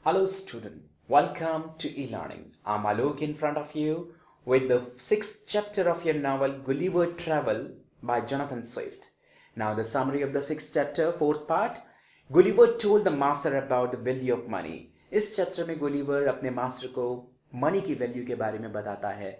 Hello student, welcome to e-learning. I'm Alok in front of you with the sixth chapter of your novel Gulliver Travel by Jonathan Swift. Now the summary of the sixth chapter, fourth part. Gulliver told the master about the value of money. इस chapter में Gulliver अपने master को money की value के बारे में बताता है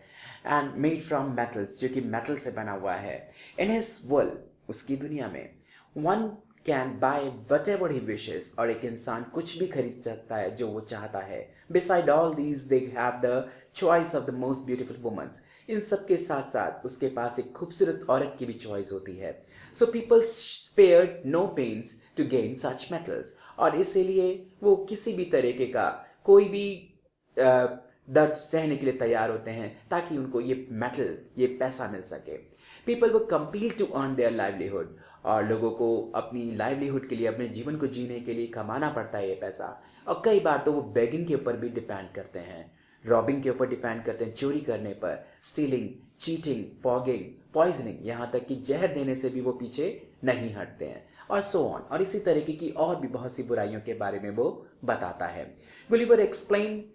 एंड मेड फ्रॉम मेटल्स, जो कि मेटल से बना हुआ है. इन हिज वर्ल्ड, उसकी दुनिया में, one can buy what ever he wishes, और एक इंसान कुछ भी खरीद सकता है जो वो चाहता है. Besides all these they have the choice of the most beautiful womens. इन सब के साथ साथ उसके पास एक खूबसूरत औरत की भी चॉइस होती है. So people spared no pains to gain such metals, और इसीलिए वो किसी भी तरीके का कोई भी दर्द सहने के लिए तैयार होते हैं ताकि उनको ये मेटल, ये पैसा मिल सके. पीपल वो कंपील टू अर्न देयर लाइवलीहुड, और लोगों को अपनी लाइवलीहुड के लिए, अपने जीवन को जीने के लिए कमाना पड़ता है ये पैसा. और कई बार तो वो बेगिंग के ऊपर भी डिपेंड करते हैं, रॉबिंग के ऊपर डिपेंड करते हैं, चोरी करने पर, स्टीलिंग, चीटिंग, फॉगिंग, पॉइजनिंग, यहाँ तक कि जहर देने से भी वो पीछे नहीं हटते हैं, और सो ऑन. और इसी तरीके की और भी बहुत सी बुराइयों के बारे में वो बताता है. Gulliver explain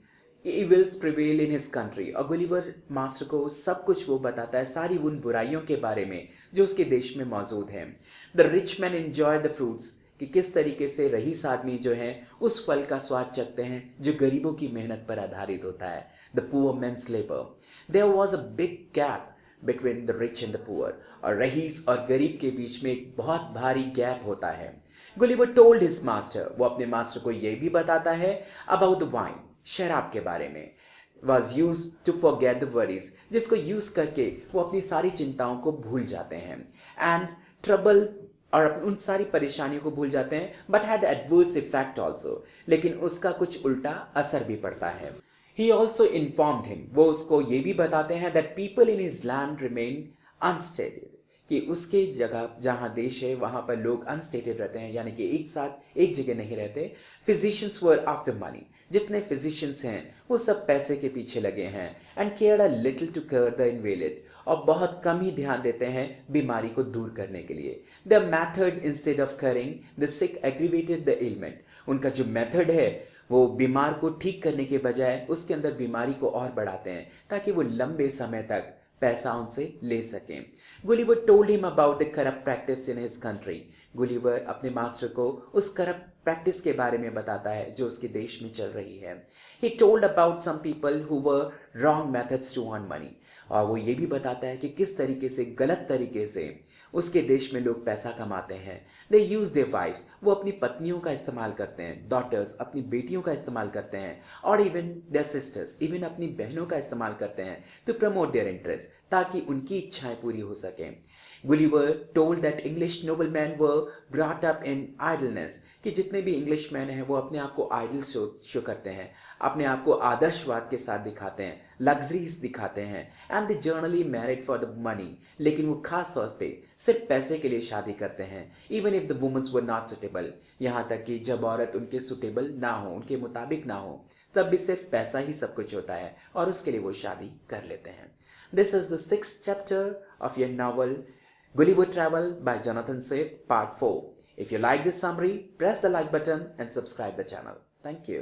evils prevail in his country, और गुलिवर मास्टर को सब कुछ वो बताता है, सारी उन बुराइयों के बारे में जो उसके देश में मौजूद हैं. The rich man enjoy the fruits, कि किस तरीके से रईस आदमी जो है उस फल का स्वाद चखते हैं जो गरीबों की मेहनत पर आधारित होता है. The poor man's labour, there was a big gap between the rich and the poor, और रईस और गरीब के बीच में एक बहुत भारी गैप होता है. गुलिवर टोल्ड हिज मास्टर, वो अपने मास्टर को ये भी बताता है अबाउट द वाइन, शराब के बारे में. Was use to forget the worries, जिसको यूज करके वो अपनी सारी चिंताओं को भूल जाते हैं. एंड ट्रबल, और उन सारी परेशानियों को भूल जाते हैं. But had adverse effect also, लेकिन उसका कुछ उल्टा असर भी पड़ता है. ही ऑल्सो इन्फॉर्म्ड हिम, वो उसको ये भी बताते हैं that people in his land remain unstated, कि उसके जगह जहाँ देश है वहाँ पर लोग अनस्टेटेड रहते हैं, यानी कि एक साथ एक जगह नहीं रहते. फिजिशियंस वर आफ्टर मनी, जितने फिजिशियंस हैं वो सब पैसे के पीछे लगे हैं. And care a little to cure the invalid, और बहुत कम ही ध्यान देते हैं बीमारी को दूर करने के लिए. The method instead of curing the sick aggravated the element, उनका जो मेथड है वो बीमार को ठीक करने के बजाय उसके अंदर बीमारी को और बढ़ाते हैं ताकि वो लंबे समय तक पैसा उनसे ले सकें. Gulliver told him about the corrupt practice in his country, Gulliver अपने मास्टर को उस करप्ट प्रैक्टिस के बारे में बताता है जो उसके देश में चल रही है. He told about some people who were wrong methods to earn money, और वो ये भी बताता है कि किस तरीके से, गलत तरीके से उसके देश में लोग पैसा कमाते हैं. दे यूज देयर वाइफ्स, वो अपनी पत्नियों का इस्तेमाल करते हैं, डॉटर्स अपनी बेटियों का इस्तेमाल करते हैं, और इवन देयर सिस्टर्स, इवन अपनी बहनों का इस्तेमाल करते हैं टू प्रमोट देयर इंटरेस्ट, ताकि उनकी इच्छाएं पूरी हो सकें. Gulliver told that English nobleman were brought up in idleness, कि जितने भी इंग्लिश मैन हैं वो अपने आप को आइडल शो करते हैं, अपने आप को आदर्शवाद के साथ दिखाते हैं, लग्जरीज दिखाते हैं. And they generally married for the money, लेकिन वो खास तौर पे सिर्फ पैसे के लिए शादी करते हैं. Even if the womens were not suitable, यहाँ तक कि जब औरत उनके सुटेबल ना हो, उनके मुताबिक ना हो, तब भी सिर्फ पैसा ही सब कुछ होता है और उसके लिए वो शादी कर लेते हैं. This is the sixth chapter of your novel Gulliver Travel by Jonathan Swift, Part 4. If you like this summary, press the like button and subscribe the channel. Thank you.